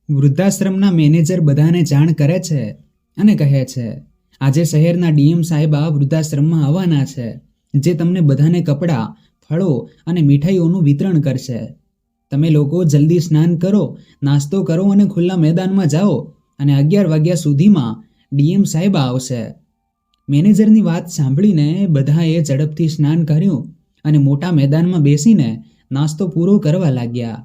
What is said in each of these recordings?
વૃદ્ધાશ્રમના manager બધાને જાણ કરે છે અને કહે છે, આજે શહેરના ડીએમ સાહેબા વૃદ્ધાશ્રમમાં આવવાના છે, જે તમને બધાને કપડાં, ફળો અને મીઠાઈઓનું વિતરણ કરશે. તમે લોકો જલ્દી સ્નાન કરો, નાસ્તો કરો અને ખુલ્લા મેદાનમાં જાઓ અને 11 વાગ્યા સુધીમાં ડીએમ સાહેબા આવશે. મેનેજરની વાત સાંભળીને બધાએ ઝડપથી સ્નાન કર્યું અને મોટા મેદાનમાં બેસીને નાસ્તો પૂરો કરવા લાગ્યા.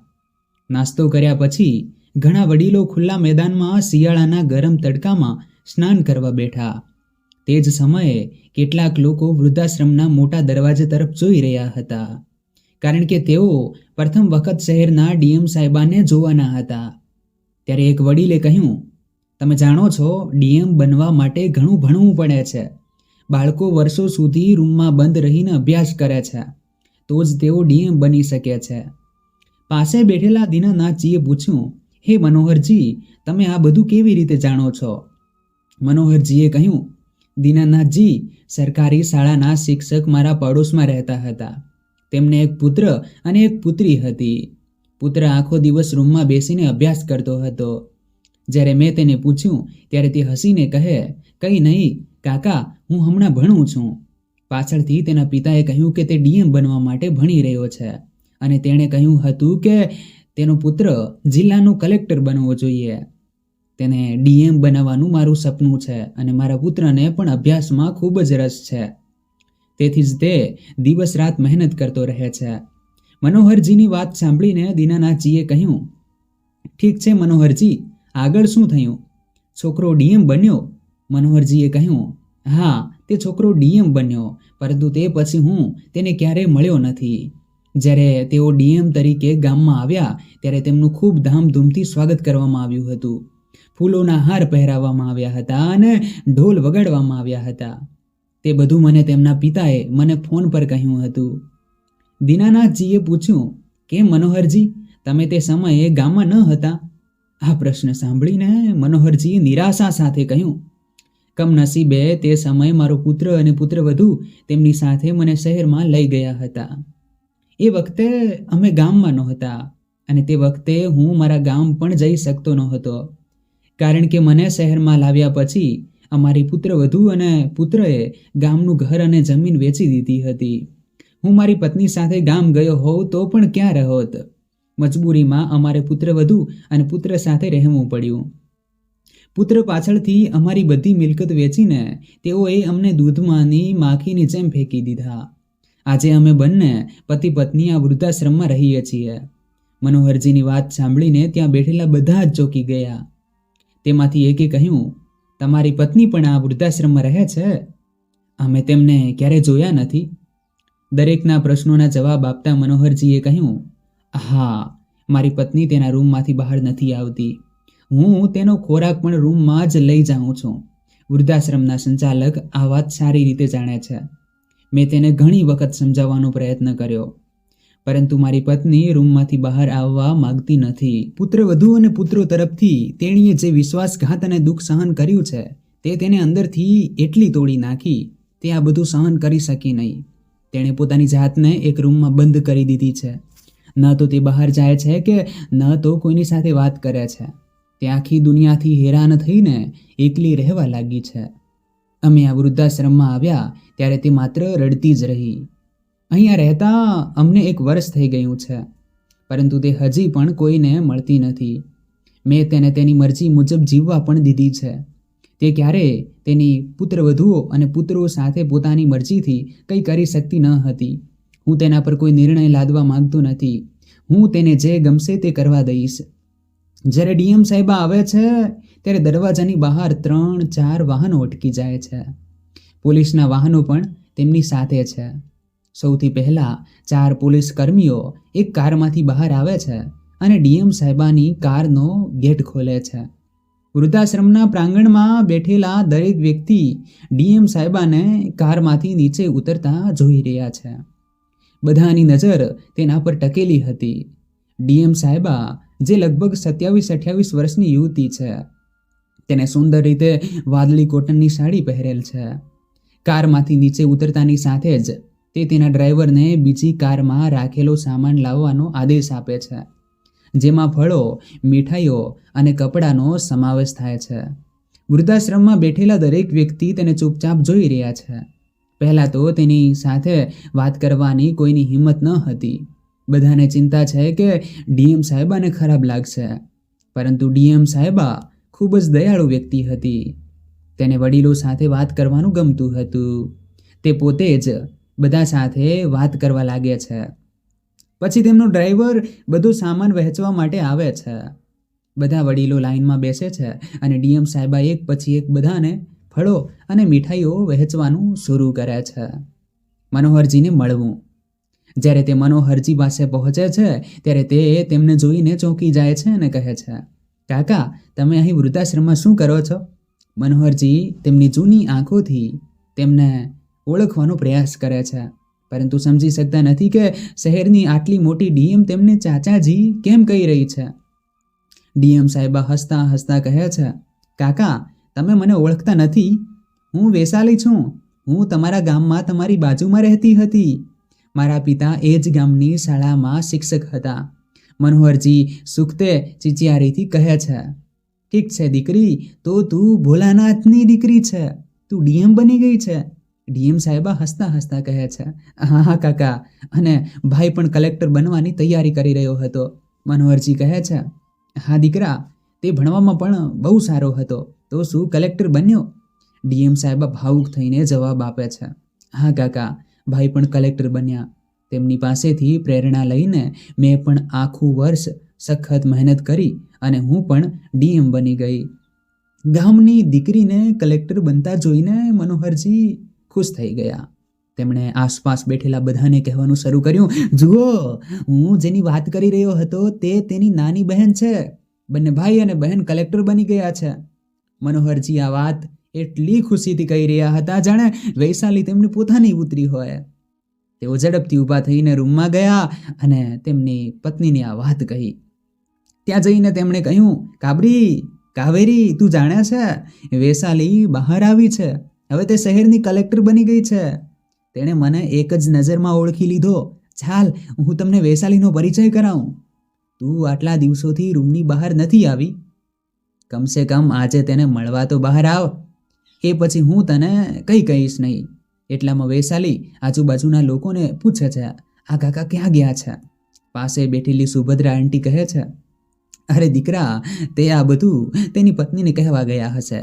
નાસ્તો કર્યા પછી ઘણા વડીલો ખુલ્લા મેદાનમાં શિયાળાના ગરમ તડકામાં સ્નાન કરવા બેઠા. તે જ સમયે કેટલાક લોકો વૃદ્ધાશ્રમના મોટા દરવાજા તરફ જોઈ રહ્યા હતા, કારણ કે તેઓ પ્રથમ વખત શહેરના ડીએમ સાહેબાને જોવાના હતા. ત્યારે એક વડીલે કહ્યું, તમે જાણો છો, ડીએમ બનવા માટે ઘણું ભણવું પડે છે. બાળકો વર્ષો સુધી રૂમમાં બંધ રહીને અભ્યાસ કરે છે, તો જ તેઓ ડીએમ બની શકે છે. પાસે બેઠેલા દીનાનાથજીએ પૂછ્યું, હે મનોહરજી, તમે આ બધું કેવી રીતે જાણો છો? મનોહરજીએ કહ્યું, દીનાનાથજી, સરકારી શાળાના શિક્ષક મારા પડોશમાં રહેતા હતા. તેમને એક પુત્ર અને એક પુત્રી હતી. પુત્ર આખો દિવસ રૂમમાં બેસીને અભ્યાસ કરતો હતો. જ્યારે મેં તેને પૂછ્યું ત્યારે તે હસીને કહે, કંઈ નહીં કાકા, હું હમણાં ભણું છું. પાછળથી તેના પિતાએ કહ્યું કે તે ડીએમ બનવા માટે ભણી રહ્યો છે અને તેણે કહ્યું હતું કે તેનો પુત્ર જિલ્લાનો કલેક્ટર બનવો જોઈએ. તેને ડીએમ બનાવવાનું મારું સપનું છે અને મારા પુત્રને પણ અભ્યાસમાં ખૂબ જ રસ છે. તેથી જ તે દિવસ રાત મહેનત કરતો રહે છે. મનોહરજીની વાત સાંભળીને દીનાનાથજીએ કહ્યું, ઠીક છે મનોહરજી, આગળ શું થયું? છોકરો ડીએમ બન્યો? મનોહરજીએ કહ્યું, હા, તે છોકરો ડીએમ બન્યો, પરંતુ તે પછી હું તેને ક્યારેય મળ્યો નથી. જ્યારે તેઓ ડીએમ તરીકે ગામમાં આવ્યા ત્યારે તેમનું ખૂબ ધામધૂમથી સ્વાગત કરવામાં આવ્યું હતું. ફૂલોના હાર પહેરાવવામાં આવ્યા હતા અને ઢોલ વગાડવામાં આવ્યા હતા. તે બધું મને તેમના પિતાએ મને ફોન પર કહ્યું હતું. દીનાનાથજીએ પૂછ્યું, કેમ મનોહરજી, તમે તે સમયે ગામમાં ન હતા? આ પ્રશ્ન સાંભળીને મનોહરજીએ નિરાશા સાથે કહ્યું, કમનસીબે તે સમયે મારો પુત્ર અને પુત્રવધુ તેમની સાથે મને શહેરમાં લઈ ગયા હતા. એ વખતે અમે ગામમાં નહોતા અને તે વખતે હું મારા ગામ પણ જઈ શકતો નહોતો, કારણ કે મને શહેરમાં લાવ્યા પછી અમારી પુત્રવધુ અને પુત્રએ ગામનું ઘર અને જમીન વેચી દીધી હતી. હું મારી પત્ની સાથે ગામ ગયો હોઉં તો પણ ક્યાં રહોત. મજબૂરીમાં અમારે પુત્રવધુ અને પુત્ર સાથે રહેવું પડ્યું. પુત્ર પાછળથી અમારી બધી મિલકત વેચીને તેઓએ અમને દૂધમાંની માખીની જેમ ફેંકી દીધા. આજે અમે બંને પતિ પત્ની આ વૃદ્ધાશ્રમમાં રહીએ છીએ. મનોહરજીની વાત સાંભળીને ત્યાં બેઠેલા બધા જ ચોંકી ગયા. તેમાંથી એકે કહ્યું, તમારી પત્ની પણ આ વૃદ્ધાશ્રમમાં રહે છે? અમે તેમને ક્યારે જોયા નથી. દરેકના પ્રશ્નોના જવાબ આપતા મનોહરજીએ કહ્યું, હા, મારી પત્ની તેના રૂમમાંથી બહાર નથી આવતી. હું તેનો ખોરાક પણ રૂમમાં જ લઈ જાઉં છું. વૃદ્ધાશ્રમના સંચાલક આ વાત સારી રીતે જાણે છે. મેં તેને ઘણી વખત સમજાવવાનો પ્રયત્ન કર્યો, પરંતુ મારી પત્ની રૂમમાંથી બહાર આવવા માંગતી નથી. પુત્રવધુ અને પુત્રો તરફથી તેણીએ જે વિશ્વાસઘાત અને દુઃખ સહન કર્યું છે તે તેને અંદરથી એટલી તોડી નાખી, તે આ બધું સહન કરી શકી નહીં. તેણે પોતાની જાતને એક રૂમમાં બંધ કરી દીધી છે. ન તો તે બહાર જાય છે કે ન તો કોઈની સાથે વાત કરે છે. તે આખી દુનિયાથી હેરાન થઈને એકલી રહેવા લાગી છે. અમે આ વૃદ્ધાશ્રમમાં આવ્યા ત્યારે તે માત્ર રડતી જ રહી. અહીંયા રહેતા અમને 1 વર્ષ થઈ ગયું છે, પરંતુ તે હજી પણ કોઈને મળતી નથી. મેં તેને તેની મરજી મુજબ જીવવા પણ દીધી છે. તે ક્યારેય તેની પુત્રવધુઓ અને પુત્રો સાથે પોતાની મરજીથી કંઈ કરી શકતી ન હતી. હું તેના પર કોઈ નિર્ણય લાદવા માંગતો નથી. હું તેને જે ગમશે તે કરવા દઈશ. જ્યારે ડીએમ સાહેબા આવે છે ત્યારે દરવાજાની બહાર 3-4 વાહનો અટકી જાય છે. પોલીસના વાહનો પણ તેમની સાથે છે. સૌથી પહેલાં 4 પોલીસ કર્મીઓ એક કારમાંથી બહાર આવે છે અને ડીએમ સાહેબાની કારનો ગેટ ખોલે છે. વૃદ્ધાશ્રમના પ્રાંગણમાં બેઠેલા દરેક વ્યક્તિ ડીએમ સાહેબાને કારમાંથી નીચે ઉતરતા જોઈ રહ્યા છે. બધાની નજર તેના પર ટકેલી હતી. ડીએમ સાહેબા, જે લગભગ 27-28 વર્ષની યુવતી છે, તેને સુંદર રીતે વાદળી કોટનની સાડી પહેરેલ છે. કારમાંથી નીચે ઉતરતાની સાથે જ તે તેના ડ્રાઈવરને બીજી કારમાં રાખેલો સામાન લાવવાનો આદેશ આપે છે. જેમાં ફળો, મીઠાઈઓ અને કપડાનો સમાવેશ થાય છે. વૃદ્ધાશ્રમમાં બેઠેલા દરેક વ્યક્તિ તેને ચૂપચાપ જોઈ રહ્યા છે. પહેલાં તો તેની સાથે વાત કરવાની કોઈની હિંમત ન હતી. બધાને ચિંતા છે કે ડીએમ સાહેબાને ખરાબ લાગશે, પરંતુ ડીએમ સાહેબા ખૂબ જ દયાળુ વ્યક્તિ હતી. તેને વડીલો સાથે વાત કરવાનું ગમતું હતું. તે પોતે જ બધા સાથે વાત કરવા લાગે છે. પછી તેમનો ડ્રાઈવર બધો સામાન વહેંચવા માટે આવે છે. બધા વડીલો લાઈનમાં બેસે છે અને ડીએમ સાહેબા એક પછી એક બધાને ફળો અને મીઠાઈઓ વહેંચવાનું શરૂ કરે છે. મનોહરજીને મળવું. જ્યારે તે મનોહરજી પાસે પહોંચે છે ત્યારે તે તેમને જોઈને ચોંકી જાય છે અને કહે છે, કાકા, તમે અહીં વૃદ્ધાશ્રમમાં શું કરો છો? મનોહરજી તેમની જૂની આંખોથી તેમને ઓળખવાનો પ્રયાસ કરે છે, પરંતુ સમજી શકતા નથી કે શહેરની આટલી મોટી ડીએમ તેમને ચાચાજી કેમ કહી રહી છે. ડીએમ સાહેબા હસતા હસતા કહે છે, કાકા, તમે મને ઓળખતા નથી? હું વૈશાલી છું. હું તમારા ગામમાં તમારી બાજુમાં રહેતી હતી. મારા પિતા એ જ ગામની શાળામાં શિક્ષક હતા. મનોહરજી સુખતે ચિચિયારીથી કહે છે, ઠીક છે દીકરી, તો તું ભોલાનાથની દીકરી છે. તું ડીએમ બની ગઈ છે. ડીએમ સાહેબા હસતા હસતા કહે છે, હા હા કાકા, અને ભાઈ પણ કલેક્ટર બનવાની તૈયારી કરી રહ્યો હતો. મનોહરજી કહે છે, હા દીકરા, તે ભણવામાં પણ બહુ સારો હતો, તો શું કલેક્ટર બન્યો? ડીએમ સાહેબા ભાવુક થઈને જવાબ આપે છે, હા કાકા, ભાઈ પણ કલેક્ટર બન્યા. તેમની પાસેથી પ્રેરણા લઈને મેં પણ આખું વર્ષ સખત મહેનત કરી અને હું પણ ડીએમ બની ગઈ. ગામની દીકરીને કલેક્ટર બનતા જોઈને મનોહરજી ખુશ થઈ ગયા. તેમણે આસપાસ બેઠેલા બધાને કહેવાનું શરૂ કર્યું, જુઓ, હું જેની વાત કરી રહ્યો હતો તે તેની નાની બહેન છે. બંને ભાઈ અને બહેન કલેક્ટર બની ગયા છે. મનોહરજી આ વાત એટલી ખુશીથી કહી રહ્યા હતા જાણે વૈશાલી તેમની પોતાની પુત્રી હોય. તેઓ ઝડપથી ઊભા થઈને રૂમમાં ગયા અને તેમની પત્નીને આ વાત કહી. ત્યાં જઈને તેમણે કહ્યું, કાવેરી, તું જાણે છે, વૈશાલી બહાર આવી છે. હવે તે શહેરની કલેક્ટર બની ગઈ છે. તેણે મને એક જ નજરમાં ઓળખી લીધો. ચાલ, હું તમને વૈશાલીનો પરિચય કરાવું. તું આટલા દિવસોથી રૂમની બહાર નથી આવી. કમસે કમ આજે તેને મળવા તો બહાર આવ. એ પછી હું તને કંઈ કહીશ નહીં. એટલામાં વૈશાલી આજુબાજુના લોકોને પૂછે છે, આ કાકા ક્યાં ગયા છે? પાસે બેઠેલી સુભદ્રા આંટી કહે છે, અરે દીકરા, તે આ બધું તેની પત્નીને કહેવા ગયા હશે.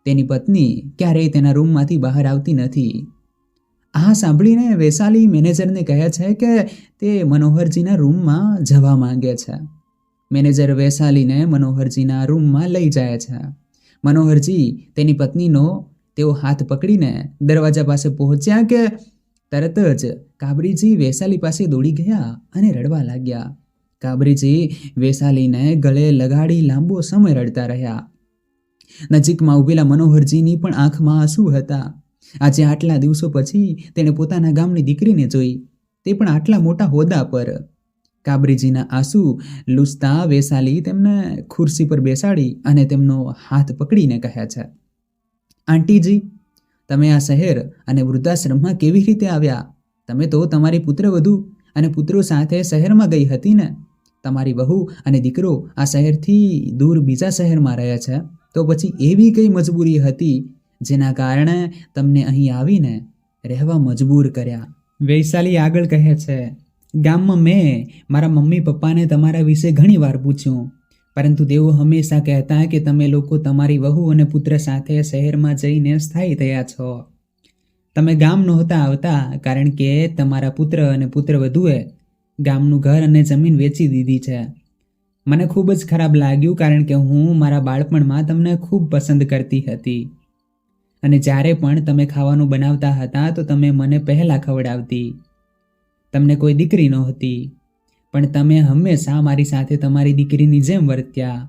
તેની પત્ની ક્યારેય તેના રૂમમાંથી બહાર આવતી નથી. આ સાંભળીને વૈશાલી મેનેજરને કહે છે કે તે મનોહરજીના રૂમમાં જવા માંગે છે. મેનેજર વૈશાલીને મનોહરજીના રૂમમાં લઈ જાય છે. મનોહરજી તેની પત્નીનો તેઓ હાથ પકડીને દરવાજા પાસે પહોંચ્યા કે તરત જ કાબરીજી વૈશાલી પાસે દોડી ગયા અને રડવા લાગ્યા. કાબરીજી વૈશાલીને ગળે લગાડી લાંબો સમય રડતા રહ્યા. નજીકમાં ઊભેલા મનોહરજીની પણ આંખમાં આંસુ હતા. આજે આટલા દિવસો પછી તેણે પોતાના ગામની દીકરીને જોઈ, તે પણ આટલા મોટા હોદ્દા પર. કાબરીજીના આંસુ લૂછતા વૈશાલી તેમને ખુરશી પર બેસાડી અને તેમનો હાથ પકડીને કહે છે, આંટીજી, તમે આ શહેર અને વૃદ્ધાશ્રમમાં કેવી રીતે આવ્યા? તમે તો તમારી પુત્રવધુ અને પુત્રો સાથે શહેરમાં ગઈ હતી ને? તમારી વહુ અને દીકરો આ શહેરથી દૂર બીજા શહેરમાં રહે છે, તો પછી એવી કઈ મજબૂરી હતી જેના કારણે તમને અહીં આવીને રહેવા મજબૂર કર્યા? વૈશાલી આગળ કહે છે, ગામમાં મેં મારા મમ્મી પપ્પાને તમારા વિશે ઘણી વાર પૂછ્યું, પરંતુ તેઓ હંમેશા કહેતા કે તમે લોકો તમારી વહુ અને પુત્ર સાથે શહેરમાં જઈને સ્થાયી થયા છો. તમે ગામ નહોતા આવતા કારણ કે તમારા પુત્ર અને પુત્રવધુએ ગામનું ઘર અને જમીન વેચી દીધી છે. મને ખૂબ જ ખરાબ લાગ્યું કારણ કે હું મારા બાળપણમાં તમને ખૂબ પસંદ કરતી હતી અને જ્યારે પણ તમે ખાવાનું બનાવતા હતા તો તમે મને પહેલાં ખવડાવતી. તમને કોઈ દીકરી નહોતી, પણ તમે હંમેશા મારી સાથે તમારી દીકરીની જેમ વર્ત્યા.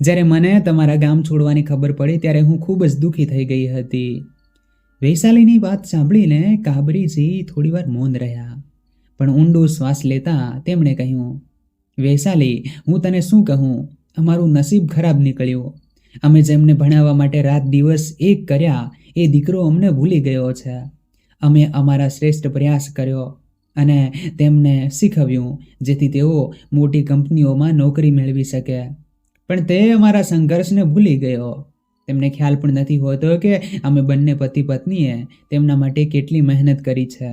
જ્યારે મને તમારા ગામ છોડવાની ખબર પડી ત્યારે હું ખૂબ જ દુઃખી થઈ ગઈ હતી. વૈશાલીની વાત સાંભળીને કાબરીજી થોડીવાર મૌન રહ્યા, પણ ઊંડો શ્વાસ લેતા તેમણે કહ્યું, વૈશાલી, હું તને શું કહું, અમારું નસીબ ખરાબ નીકળ્યું. અમે જેમને ભણાવવા માટે રાત દિવસ એક કર્યા એ દીકરો અમને ભૂલી ગયો છે. અમે અમારા શ્રેષ્ઠ પ્રયાસ કર્યો અને તેમને શીખવ્યું જેથી તેઓ મોટી કંપનીઓમાં નોકરી મેળવી શકે. પણ તે અમારા સંઘર્ષને ભૂલી ગયો. તેમને ખ્યાલ પણ નથી હોતો કે અમે બંને પતિ પત્નીએ તેમના માટે કેટલી મહેનત કરી છે.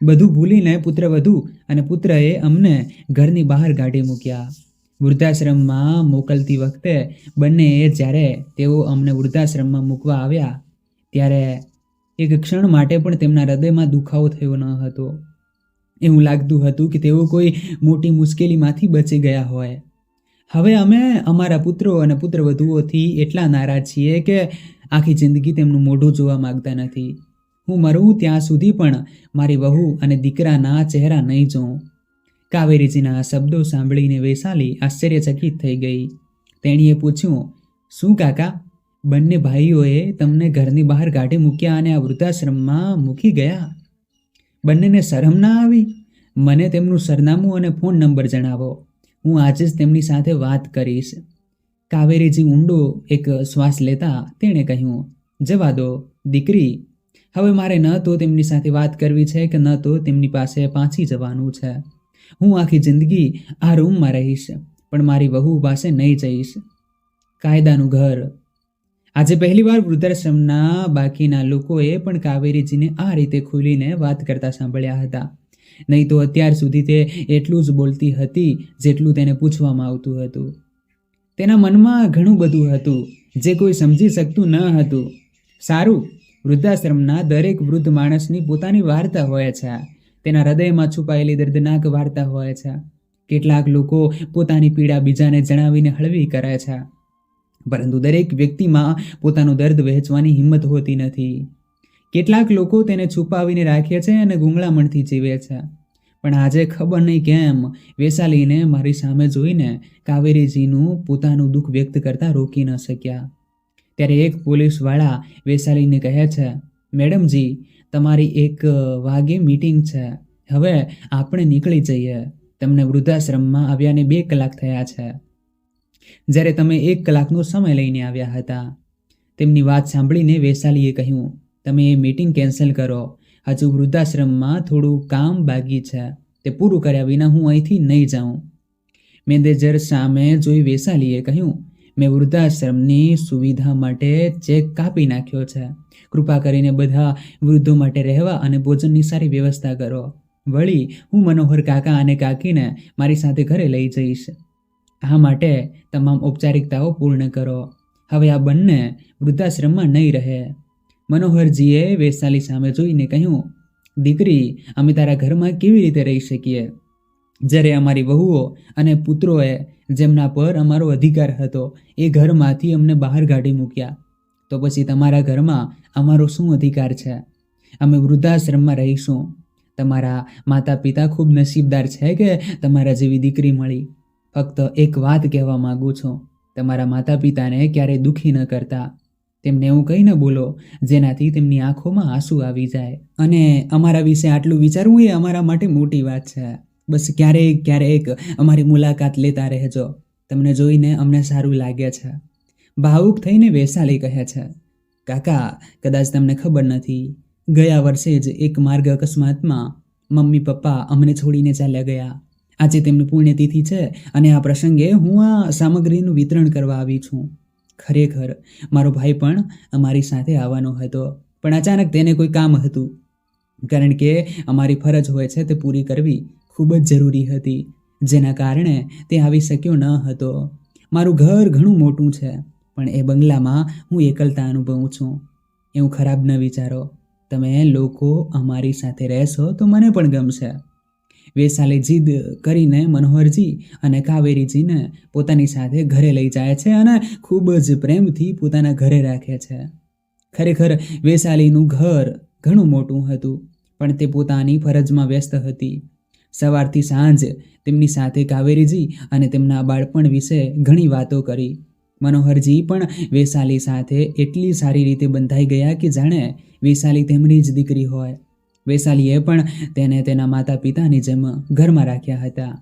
બધું ભૂલીને પુત્રવધુ અને પુત્રએ અમને ઘરની બહાર કાઢી મૂક્યા. વૃદ્ધાશ્રમમાં મોકલતી વખતે બંનેએ જ્યારે તેઓ અમને વૃદ્ધાશ્રમમાં મૂકવા આવ્યા ત્યારે એક ક્ષણ માટે પણ તેમના હૃદયમાં દુખાવો થયો ન હતો. એવું લાગતું હતું કે તેઓ કોઈ મોટી મુશ્કેલીમાંથી બચી ગયા હોય. હવે અમે અમારા પુત્રો અને પુત્રવધુઓથી એટલા નારાજ છીએ કે આખી જિંદગી તેમનું મોઢું જોવા માંગતા નથી. હું મરું ત્યાં સુધી પણ મારી વહુ અને દીકરાના ચહેરા નહીં જોઉં. કાવેરીજીના આ શબ્દો સાંભળીને વૈશાલી આશ્ચર્યચકિત થઈ ગઈ. તેણીએ પૂછ્યું, શું કાકા, બંને ભાઈઓએ તમને ઘરની બહાર કાઢી મૂક્યા અને આ વૃદ્ધાશ્રમમાં મૂકી ગયા? બંનેને શરમ ના આવી? મને તેમનું સરનામું અને ફોન નંબર જણાવો. હું આજે જ તેમની સાથે વાત કરીશ. કાવેરીજી ઊંડો એક શ્વાસ લેતા તેણે કહ્યું, જવા દો દીકરી, હવે મારે ન તો તેમની સાથે વાત કરવી છે કે ન તો તેમની પાસે પાછી જવાનું છે. હું આખી જિંદગી આ રૂમમાં રહીશ પણ મારી વહુ પાસે નહીં જઈશ. કાયદાનું ઘર. આજે પહેલીવાર વૃદ્ધાશ્રમના બાકીના લોકોએ પણ કાવેરીજીને આ રીતે ખુલીને વાત કરતા સાંભળ્યા હતા. નહીં તો અત્યાર સુધી તે એટલું જ બોલતી હતી જેટલું તેને પૂછવામાં આવતું હતું. તેના મનમાં ઘણું બધું હતું જે કોઈ સમજી શકતું ન હતું. સારું, વૃદ્ધાશ્રમના દરેક વૃદ્ધ માણસની પોતાની વાર્તા હોય છે. તેના હૃદયમાં છુપાયેલી દર્દનાક વાર્તા હોય છે. કેટલાક લોકો પોતાની પીડા બીજાને જણાવીને હળવી કરે છે, પરંતુ દરેક વ્યક્તિમાં પોતાનું દર્દ વહેંચવાની હિંમત હોતી નથી. કેટલાક લોકો તેને છુપાવીને રાખે છે અને ગૂંગળામણથી જીવે છે. પણ આજે ખબર નહીં કેમ વૈશાલીને મારી સામે જોઈને કાવેરીજીનું પોતાનું દુઃખ વ્યક્ત કરતા રોકી ન શક્યા. ત્યારે એક પોલીસવાળા વૈશાલીને કહે છે, મેડમજી, તમારી 1 વાગે મીટિંગ છે. હવે આપણે નીકળી જઈએ. તમને વૃદ્ધાશ્રમમાં આવ્યાને 2 કલાક થયા છે, જ્યારે તમે 1 કલાકનો સમય લઈને આવ્યા હતા. તેમની વાત સાંભળીને વૈશાલીએ કહ્યું, તમે એ મીટિંગ કેન્સલ કરો. હજુ વૃદ્ધાશ્રમમાં થોડું કામ બાકી છે. તે પૂરું કર્યા વિના હું અહીંથી નહીં જાઉં. મેનેજર સામે જોઈ વૈશાલીએ કહ્યું, મેં વૃદ્ધાશ્રમની સુવિધા માટે ચેક કાપી નાખ્યો છે. કૃપા કરીને બધા વૃદ્ધો માટે રહેવા અને ભોજનની સારી વ્યવસ્થા કરો. વળી હું મનોહર કાકા અને કાકીને મારી સાથે ઘરે લઈ જઈશ. આ માટે તમામ ઔપચારિકતાઓ પૂર્ણ કરો. હવે આ બંને વૃદ્ધાશ્રમમાં નહીં રહે. મનોહરજીએ વૈશાલી સામે જોઈને કહ્યું, દીકરી, અમે તારા ઘરમાં કેવી રીતે રહી શકીએ જ્યારે અમારી વહુઓ અને પુત્રોએ જેમના પર અમારો અધિકાર હતો એ ઘરમાંથી અમને બહાર કાઢી મૂક્યા? તો પછી તમારા ઘરમાં અમારો શું અધિકાર છે? અમે વૃદ્ધાશ્રમમાં રહીશું. તમારા માતા પિતા ખૂબ નસીબદાર છે કે તમારા જેવી દીકરી મળી. ફક્ત એક વાત કહેવા માગું છું, તમારા માતા પિતાને ક્યારેય દુઃખી ન કરતા. તેમને એવું કંઈ ન બોલો જેનાથી તેમની આંખોમાં આંસુ આવી જાય. અને અમારા વિશે આટલું વિચારવું એ અમારા માટે મોટી વાત છે. બસ ક્યારેક અમારી મુલાકાત લેતા રહેજો. તમને જોઈને અમને સારું લાગે છે. ભાવુક થઈને વૈશાલી કહે છે, કાકા, કદાચ તમને ખબર નથી, ગયા વર્ષે જ એક માર્ગ અકસ્માતમાં મમ્મી પપ્પા અમને છોડીને ચાલ્યા ગયા. આજે તેમની પુણ્યતિથિ છે અને આ પ્રસંગે હું આ સામગ્રીનું વિતરણ કરવા આવી છું. ખરેખર મારો ભાઈ પણ અમારી સાથે આવવાનો હતો, પણ અચાનક તેને કોઈ કામ હતું. કારણ કે અમારી ફરજ હોય છે તે પૂરી કરવી ખૂબ જ જરૂરી હતી, જેના કારણે તે આવી શક્યો ન હતો. મારું ઘર ઘણું મોટું છે, પણ એ બંગલામાં હું એકલતા અનુભવું છું. એવું ખરાબ ન વિચારો. તમે લોકો અમારી સાથે રહેશો તો મને પણ ગમશે. વૈશાલી જીદ કરીને મનોહરજી અને કાવેરીજીને પોતાની સાથે ઘરે લઈ જાય છે અને ખૂબ જ પ્રેમથી પોતાના ઘરે રાખે છે. ખરેખર વૈશાલીનું ઘર ઘણું મોટું હતું, પણ તે પોતાની ફરજમાં વ્યસ્ત હતી. સવારથી સાંજ તેમની સાથે કાવેરીજી અને તેમના બાળપણ વિશે ઘણી વાતો કરી. મનોહરજી પણ વૈશાલી સાથે એટલી સારી રીતે બંધાઈ ગયા કે જાણે વૈશાલી તેમની જ દીકરી હોય. વૈશાલીએ પણ તેને તેના માતા પિતાની જેમ ઘરમાં રાખ્યા હતા.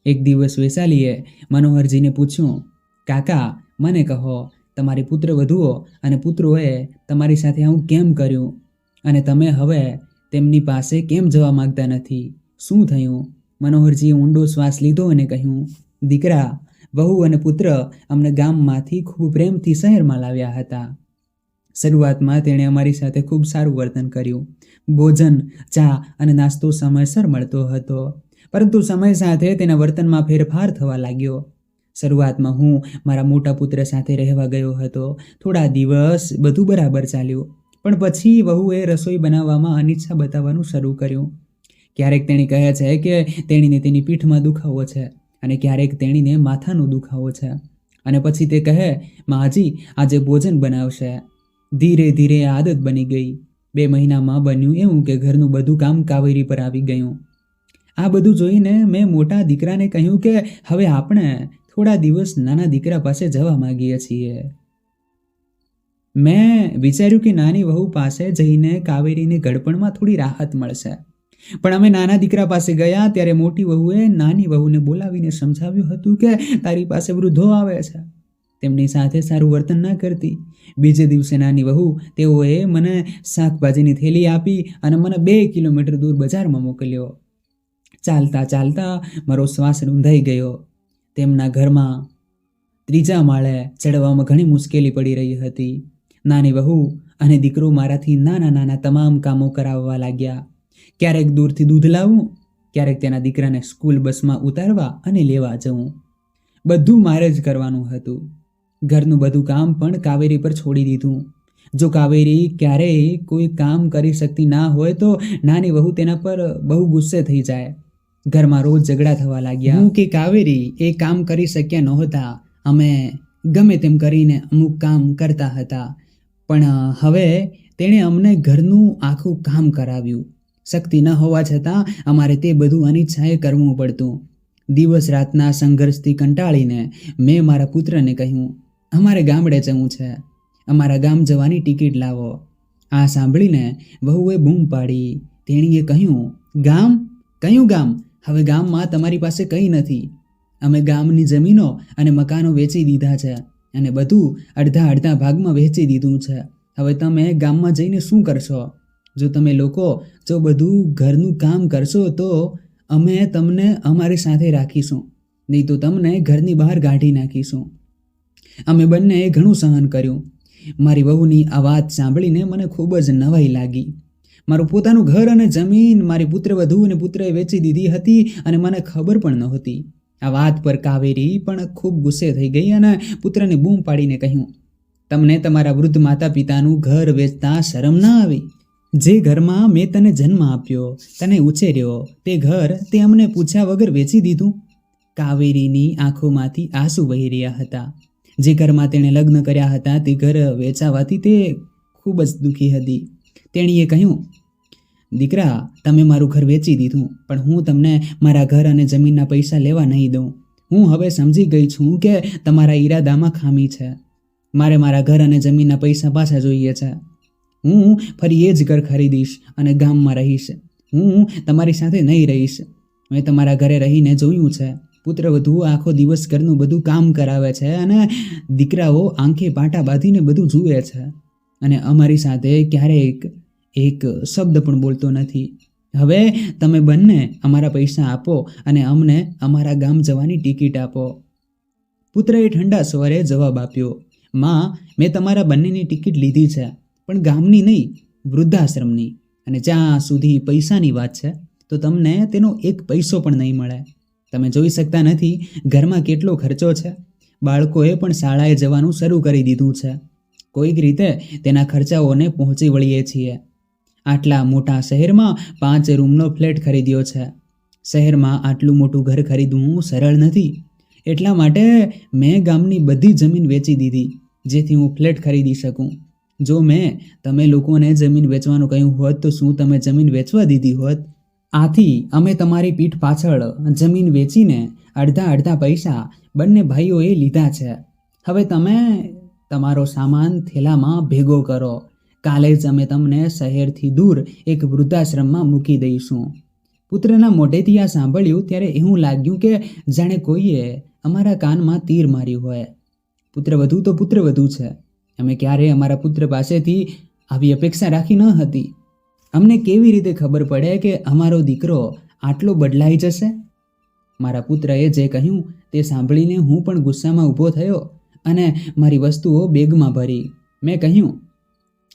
એક દિવસ વૈશાલીએ મનોહરજીને પૂછ્યું, કાકા, મને કહો, તમારી પુત્રવધુઓ અને પુત્રોએ તમારી સાથે આવું કેમ કર્યું અને તમે હવે તેમની પાસે કેમ જવા માંગતા નથી? શું થયું? મનોહરજીએ ઊંડો શ્વાસ લીધો અને કહ્યું, દીકરા, વહુ અને પુત્ર અમને ગામમાંથી ખૂબ પ્રેમથી શહેરમાં લાવ્યા હતા. શરૂઆતમાં તેણે અમારી સાથે ખૂબ સારું વર્તન કર્યું. ભોજન, ચા અને નાસ્તો સમયસર મળતો હતો, પરંતુ સમય સાથે તેના વર્તનમાં ફેરફાર થવા લાગ્યો. શરૂઆતમાં હું મારા મોટા પુત્ર સાથે રહેવા ગયો હતો. થોડા દિવસ બધું બરાબર ચાલ્યું, પણ પછી વહુએ રસોઈ બનાવવામાં અનિચ્છા બતાવવાનું શરૂ કર્યું. ક્યારેક તેણી કહે છે કે તેણીને તેની પીઠમાં દુખાવો છે અને ક્યારેક તેણીને માથાનો દુખાવો છે, અને પછી તે કહે, માજી આજે ભોજન બનાવશે. ધીરે ધીરે આદત બની ગઈ. 2 મહિનામાં બન્યું એવું કે ઘરનું બધું કામ કાવેરી પર આવી ગયું. આ બધું જોઈને મેં મોટા દીકરાને કહ્યું કે હવે આપણે થોડા દિવસ નાના દીકરા પાસે જવા માંગીએ છીએ. મેં વિચાર્યું કે નાની વહુ પાસે જઈને કાવેરીને ગળપણમાં થોડી રાહત મળશે. પણ અમે નાના દીકરા પાસે ગયા ત્યારે મોટી વહુએ નાની વહુને બોલાવીને સમજાવ્યું હતું કે તારી પાસે વૃદ્ધો આવે છે, તેમની સાથે સારું વર્તન ના કરતી. બીજે દિવસે નાની વહુ તેઓએ મને શાકભાજીની થેલી આપી અને મને 2 કિલોમીટર દૂર બજારમાં મોકલ્યો. ચાલતા ચાલતા મારો શ્વાસ રૂંધાઈ ગયો. તેમના ઘરમાં 3જા માળે ચડવામાં ઘણી મુશ્કેલી પડી રહી હતી. નાની વહુ અને દીકરો મારાથી નાના નાના તમામ કામો કરાવવા લાગ્યા. ક્યારેક દૂરથી દૂધ લાવવું, ક્યારેક તેના દીકરાને સ્કૂલ બસમાં ઉતારવા અને લેવા જવું. બધું મારે જ કરવાનું હતું. ઘરનું બધું કામ પણ કાવેરી પર છોડી દીધું. જો કાવેરી ક્યારેય કોઈ કામ કરી શકતી ના હોય તો નાની વહુ તેના પર બહુ ગુસ્સે થઈ જાય. ઘરમાં રોજ ઝઘડા થવા લાગ્યા. હું કે કાવેરી એ કામ કરી શક્યા નહોતા. અમે ગમે તેમ કરીને અમુક કામ કરતા હતા, પણ હવે તેણે અમને ઘરનું આખું કામ કરાવ્યું. શક્તિ ન હોવા છતાં અમારે તે બધું અનિચ્છાએ કરવું પડતું. દિવસ રાતના સંઘર્ષથી કંટાળીને મેં મારા પુત્રને કહ્યું, અમારે ગામડે જવું છે, અમારા ગામ જવાની ટિકિટ લાવો. આ સાંભળીને વહુએ બૂમ પાડી. તેણીએ કહ્યું, ગામ? કયું ગામ? હવે ગામમાં તમારી પાસે કંઈ નથી. અમે ગામની જમીનો અને મકાનો વેચી દીધા છે અને બધું અડધા અડધા ભાગમાં વહેંચી દીધું છે. હવે તમે ગામમાં જઈને શું કરશો? જો તમે લોકો જો બધું ઘરનું કામ કરશો તો અમે તમને અમારી સાથે રાખીશું, નહીં તો તમને ઘરની બહાર કાઢી નાખીશું. અમે બંનેએ ઘણું સહન કર્યું. મારી વહુની આ વાત સાંભળીને મને ખૂબ જ નવાઈ લાગી. મારું પોતાનું ઘર અને જમીન મારી પુત્રવધુ અને પુત્રએ વેચી દીધી હતી અને મને ખબર પણ નહોતી. આ વાત પર કાવેરી પણ ખૂબ ગુસ્સે થઈ ગઈ અને પુત્રને બૂમ પાડીને કહ્યું, તમને તમારા વૃદ્ધ માતા પિતાનું ઘર વેચતા શરમ ના આવી? જે ઘરમાં મેં તને જન્મ આપ્યો, તને ઉછેર્યો, તે ઘર તે અમને પૂછ્યા વગર વેચી દીધું. કાવેરીની આંખોમાંથી આંસુ વહી રહ્યા હતા. જે ઘરમાં તેણે લગ્ન કર્યા હતા તે ઘર વેચાવાથી તે ખૂબ જ દુઃખી હતી. તેણીએ કહ્યું, દીકરા, તમે મારું ઘર વેચી દીધું, પણ હું તમને મારા ઘર અને જમીનના પૈસા લેવા નહીં દઉં. હું હવે સમજી ગઈ છું કે તમારા ઈરાદામાં ખામી છે. મારે મારા ઘર અને જમીનના પૈસા પાછા જોઈએ છે. હું ફરી એ જ ઘર ખરીદીશ અને ગામમાં રહીશ. હું તમારી સાથે નહીં રહીશ. મેં તમારા ઘરે રહીને જોયું છે. પુત્રવધુ આખો દિવસ ઘરનું બધું કામ કરાવે છે અને દીકરાઓ આંખે પાટા બાંધીને બધું જુએ છે અને અમારી સાથે ક્યારેક એક શબ્દ પણ બોલતો નથી. હવે તમે બંને અમારા પૈસા આપો અને અમને અમારા ગામ જવાની ટિકિટ આપો. પુત્રએ ઠંડા સ્વરે જવાબ આપ્યો, માં, મેં તમારા બંનેની ટિકિટ લીધી છે, પણ ગામની નહીં, વૃદ્ધાશ્રમની. અને જ્યાં સુધી પૈસાની વાત છે તો તમને તેનો 1 પૈસો પણ નહીં મળે. તમે જોઈ શકતા નથી ઘરમાં કેટલો ખર્ચો છે. બાળકોએ પણ શાળાએ જવાનું શરૂ કરી દીધું છે. કોઈક રીતે તેના ખર્ચાઓને પહોંચી વળીએ છીએ. આટલા મોટા શહેરમાં 5 રૂમનો ફ્લેટ ખરીદ્યો છે. શહેરમાં આટલું મોટું ઘર ખરીદવું સરળ નથી. એટલા માટે મેં ગામની બધી જમીન વેચી દીધી જેથી હું ફ્લેટ ખરીદી શકું. જો મેં તમે લોકોને જમીન વેચવાનું કહ્યું હોત તો શું તમે જમીન વેચવા દીધી હોત? આથી અમે તમારી પીઠ પાછળ જમીન વેચીને અડધા પૈસા બંને ભાઈઓએ લીધા છે. હવે તમે તમારો સામાન થેલામાં ભેગો કરો. કાલે જ અમે તમને શહેરથી દૂર એક વૃદ્ધાશ્રમમાં મૂકી દઈશું. પુત્રના મોઢેથી આ સાંભળ્યું ત્યારે એવું લાગ્યું કે જાણે કોઈએ અમારા કાનમાં તીર માર્યું હોય. પુત્રવધુ તો પુત્રવધુ છે. અમે ક્યારેય અમારા પુત્ર પાસેથી આવી અપેક્ષા રાખી ન હતી. અમને કેવી રીતે ખબર પડે કે અમારો દીકરો આટલો બદલાઈ જશે? મારા પુત્રએ જે કહ્યું તે સાંભળીને હું પણ ગુસ્સામાં ઊભો થયો અને મારી વસ્તુઓ બેગમાં ભરી. મેં કહ્યું,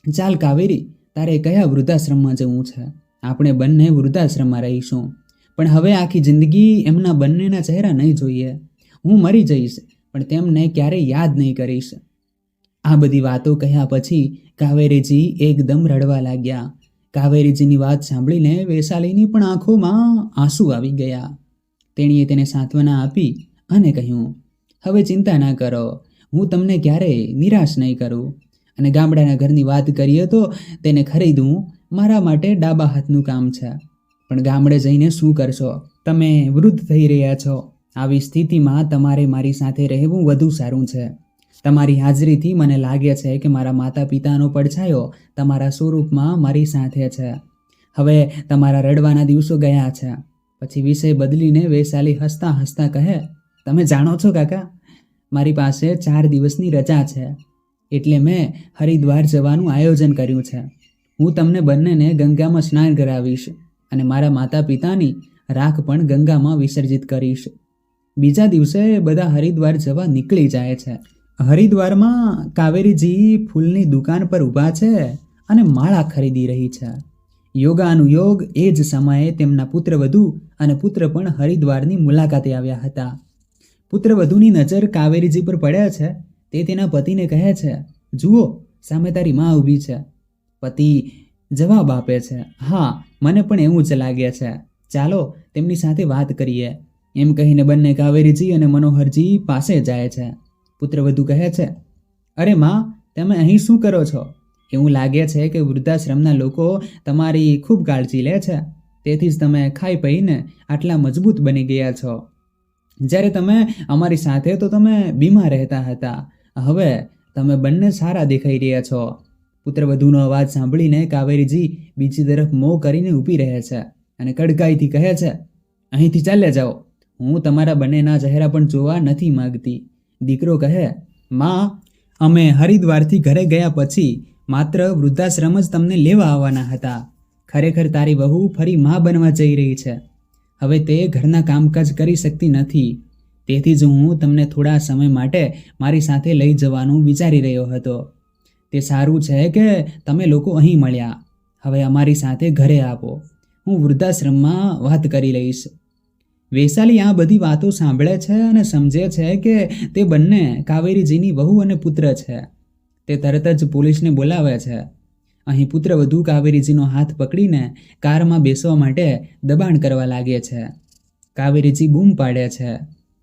ચાલ કાવેરી, તારે કયા વૃદ્ધાશ્રમમાં જવું છે? આપણે બંને વૃદ્ધાશ્રમમાં રહીશું, પણ હવે આખી જિંદગી એમના બંનેના ચહેરા નહીં જોઈએ. હું મરી જઈશ પણ તેમને ક્યારેય યાદ નહીં કરીશ. આ બધી વાતો કહ્યા પછી કાવેરીજી એકદમ રડવા લાગ્યા. કાવેરીજીની વાત સાંભળીને વૈશાલીની પણ આંખોમાં આંસુ આવી ગયા. તેણીએ તેને સાંત્વના આપી અને કહ્યું, હવે ચિંતા ના કરો, હું તમને ક્યારેય નિરાશ નહીં કરું. અને ગામડાના ઘરની વાત કરીએ તો તેને ખરીદવું મારા માટે ડાબા હાથનું કામ છે. પણ ગામડે જઈને શું કરશો? તમે વૃદ્ધ થઈ રહ્યા છો. આવી સ્થિતિમાં તમારે મારી સાથે રહેવું વધુ સારું છે. તમારી હાજરીથી મને લાગે છે કે મારા માતા પિતાનો પડછાયો તમારા સ્વરૂપમાં મારી સાથે છે. હવે તમારા રડવાના દિવસો ગયા છે. પછી વિષય બદલીને વૈશાલી હસતા હસતા કહે, તમે જાણો છો કાકા, મારી પાસે 4 દિવસની રજા છે, એટલે મેં હરિદ્વાર જવાનું આયોજન કર્યું છે. હું તમને બંનેને ગંગામાં સ્નાન કરાવીશ અને મારા માતા પિતાની રાખ પણ ગંગામાં વિસર્જિત કરીશ. બીજા દિવસે બધા હરિદ્વાર જવા નીકળી જાય છે. હરિદ્વારમાં કાવેરીજી ફૂલની દુકાન પર ઊભા છે અને માળા ખરીદી રહી છે. યોગાનુયોગ એ જ સમયે તેમના પુત્રવધુ અને પુત્ર પણ હરિદ્વારની મુલાકાતે આવ્યા હતા. પુત્રવધુની નજર કાવેરીજી પર પડે છે. તે તેના પતિને કહે છે, જુઓ, સામે તારી માં ઊભી છે. પતિ જવાબ આપે છે, હા, મને પણ એવું જ લાગે છે, ચાલો તેમની સાથે વાત કરીએ. એમ કહીને બંને કાવેરીજી અને મનોહરજી પાસે જાય છે. પુત્રવધુ કહે છે, અરે માં, તમે અહીં શું કરો છો? એવું લાગે છે કે વૃદ્ધાશ્રમના લોકો તમારી ખૂબ કાળજી લે છે, તેથી જ તમે ખાઈ પીને આટલા મજબૂત બની ગયા છો. જ્યારે તમે અમારી સાથે તો તમે બીમાર રહેતા હતા, હવે તમે બંને સારા દેખાઈ રહ્યા છો. પુત્રવધુનો અવાજ સાંભળીને કાવેરીજી બીજી તરફ મોં કરીને ઊભી રહે છે અને કડકાઈથી કહે છે, અહીંથી ચાલ્યા જાઓ, હું તમારા બંનેના ચહેરા પણ જોવા નથી માંગતી. દીકરો કહે, માં, અમે હરિદ્વારથી ઘરે ગયા પછી માત્ર વૃદ્ધાશ્રમ જ તમને લેવા આવવાના હતા. ખરેખર તારી વહુ ફરી માં બનવા જઈ રહી છે. હવે તે ઘરના કામકાજ કરી શકતી નથી, તેથી જ હું તમને થોડા સમય માટે મારી સાથે લઈ જવાનું વિચારી રહ્યો હતો. તે સારું છે કે તમે લોકો અહીં મળ્યા. હવે અમારી સાથે ઘરે આવો, હું વૃદ્ધાશ્રમમાં વાત કરી લઈશ. વૈશાલી આ બધી વાતો સાંભળે છે અને સમજે છે કે તે બંને કાવેરીજીની વહુ અને પુત્ર છે. તે તરત જ પોલીસને બોલાવે છે. અહીં પુત્રવધુ કાવેરીજીનો હાથ પકડીને કારમાં બેસવા માટે દબાણ કરવા લાગે છે. કાવેરીજી બૂમ પાડે છે,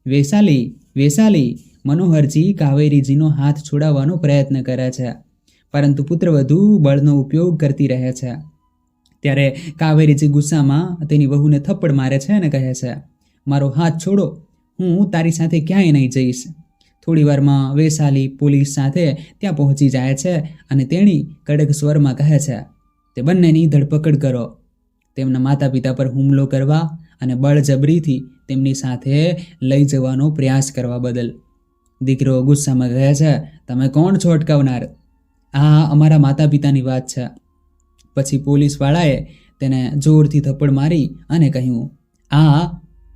વૈશાલી, વૈશાલી. મનોહરજી કાવેરીજીનો હાથ છોડાવવાનો પ્રયત્ન કરે છે, પરંતુ પુત્રવધુ બળનો ઉપયોગ કરતી રહે છે. ત્યારે કાવેરીજી ગુસ્સામાં તેની વહુને થપ્પડ મારે છે અને કહે છે, મારો હાથ છોડો, હું તારી સાથે ક્યાંય નહીં જઈશ. થોડી વારમાં વૈશાલી પોલીસ સાથે ત્યાં પહોંચી જાય છે અને તેણી કડક સ્વરમાં કહે છે, તે બંનેની ધરપકડ કરો. તેમના માતા પિતા પર હુમલો કરવા અને બળજબરીથી તેમની સાથે લઈ જવાનો પ્રયાસ કરવા બદલ. દીકરો ગુસ્સામાં કહે છે, તમે કોણ છો અટકાવનાર? આ અમારા માતા પિતાની વાત છે. પછી પોલીસવાળાએ તેને જોરથી થપ્પડ મારી અને કહ્યું, આ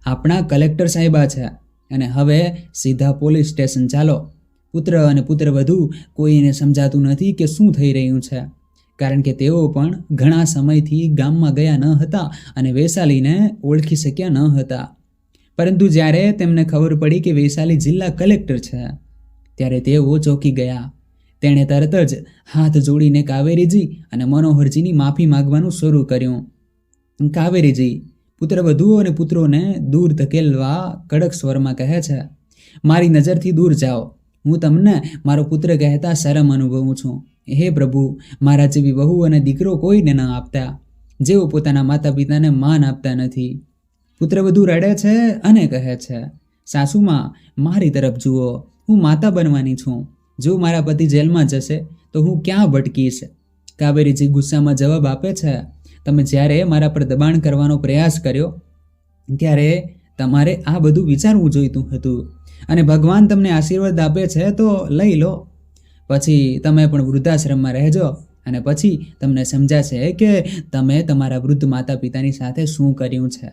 આપણા કલેક્ટર સાહેબા છે અને હવે સીધા પોલીસ સ્ટેશન ચાલો. પુત્ર અને પુત્રવધુ કોઈને સમજાતું નથી કે શું થઈ રહ્યું છે, કારણ કે તેઓ પણ ઘણા સમયથી ગામમાં ગયા ન હતા અને વૈશાલીને ઓળખી શક્યા ન હતા. પરંતુ જ્યારે તેમને ખબર પડી કે વૈશાલી જિલ્લા કલેક્ટર છે, ત્યારે તેઓ ચોંકી ગયા. તેણે તરત જ હાથ જોડીને કાવેરીજી અને મનોહરજીની માફી માંગવાનું શરૂ કર્યું. કાવેરીજી પુત્રવધુઓ અને પુત્રોને દૂર ધકેલવા કડક સ્વરમાં કહે છે, મારી નજરથી દૂર જાઓ. હું તમને મારો પુત્ર કહેતા શરમ અનુભવું છું. હે પ્રભુ, મારા જેવી વહુ અને દીકરો કોઈને ન આપતા, જેઓ પોતાના માતા પિતાને માન આપતા નથી. પુત્રવધુ રડે છે અને કહે છે, સાસુમાં, મારી તરફ જુઓ, હું માતા બનવાની છું. જો મારા પતિ જેલમાં જશે તો હું ક્યાં ભટકીશ? કાવેરીજી ગુસ્સામાં જવાબ આપે છે, તમે જ્યારે મારા પર દબાણ કરવાનો પ્રયાસ કર્યો ત્યારે તમારે આ બધું વિચારવું જોઈતું હતું, અને ભગવાન તમને આશીર્વાદ આપે છે તો લઈ લો. પછી તમે પણ વૃદ્ધાશ્રમમાં રહેજો અને પછી તમને સમજાશે કે તમે તમારા વૃદ્ધ માતા પિતાની સાથે શું કર્યું છે.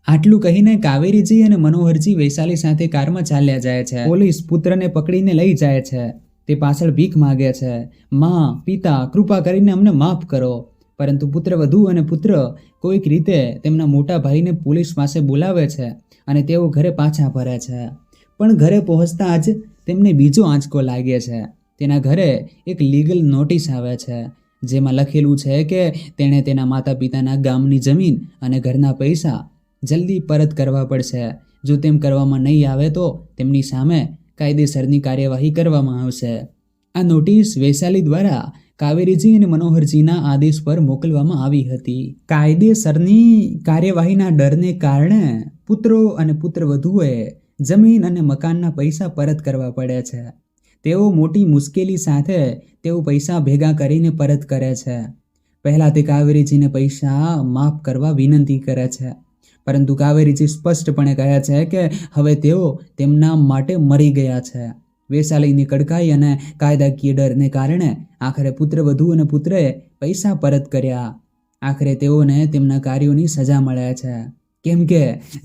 આટલું કહીને કાવેરીજી અને મનોહરજી વૈશાલી સાથે કારમાં ચાલ્યા જાય છે. પોલીસ પુત્રને પકડીને લઈ જાય છે. તે પાછળ ભીખ માગે છે. માં, પિતા, કૃપા કરીને અમને માફ કરો. પરંતુ પુત્રવધુ અને પુત્ર કોઈક રીતે તેમના મોટા ભાઈને પોલીસ પાસે બોલાવે છે અને તેઓ ઘરે પાછા ફરે છે. પણ ઘરે પહોંચતા જ તેમને બીજો આંચકો લાગે છે. તેના ઘરે એક લીગલ નોટિસ આવે છે જેમાં લખેલું છે કે તેણે તેના માતા પિતાના ગામની જમીન અને ઘરના પૈસા જલ્દી પરત કરવા પડશે. જો તેમ કરવામાં નહીં આવે તો તેમની સામે કાયદેસરની કાર્યવાહી કરવામાં આવશે. આ નોટિસ વૈશાલી દ્વારા કાવેરીજી અને મનોહરજીના આદેશ પર મોકલવામાં આવી હતી. કાયદેસરની કાર્યવાહીના ડરને કારણે પુત્રો અને પુત્રવધુએ જમીન અને મકાનના પૈસા પરત કરવા પડે છે. તેઓ મોટી મુશ્કેલી સાથે તેઓ પૈસા ભેગા કરીને પરત કરે છે. પહેલાં તે કાવેરીજીને પૈસા માફ કરવા વિનંતી કરે છે, પરંતુ કાવેરીજી સ્પષ્ટપણે કહે છે કે હવે તેઓ તેમના માટે મરી ગયા છે. વૈશાલીની કડકાઈ અને કાયદાકીય ડરને કારણે આખરે પુત્રવધુ અને પુત્રએ પૈસા પરત કર્યા. આખરે તેઓને તેમના કાર્યોની સજા મળે છે, કેમ કે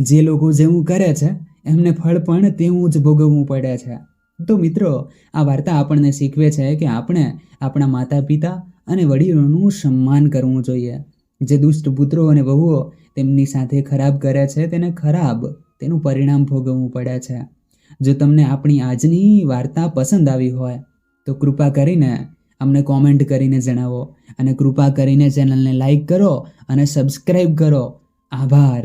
જે લોકો જેવું કરે છે એમને ફળ પણ તેવું જ ભોગવવું પડે છે. તો મિત્રો, આ વાર્તા આપણને શીખવે છે કે આપણે આપણા માતા પિતા અને વડીલોનું સન્માન કરવું જોઈએ. જે દુષ્ટ પુત્રો અને વહુઓ તેમની સાથે ખરાબ કરે છે તેને તેનું પરિણામ ભોગવવું પડે છે. જો તમને આપણી આજની વાર્તા પસંદ આવી હોય તો કૃપા કરીને અમને કોમેન્ટ કરીને જણાવો અને કૃપા કરીને ચેનલને લાઈક કરો અને સબસ્ક્રાઈબ કરો. આભાર.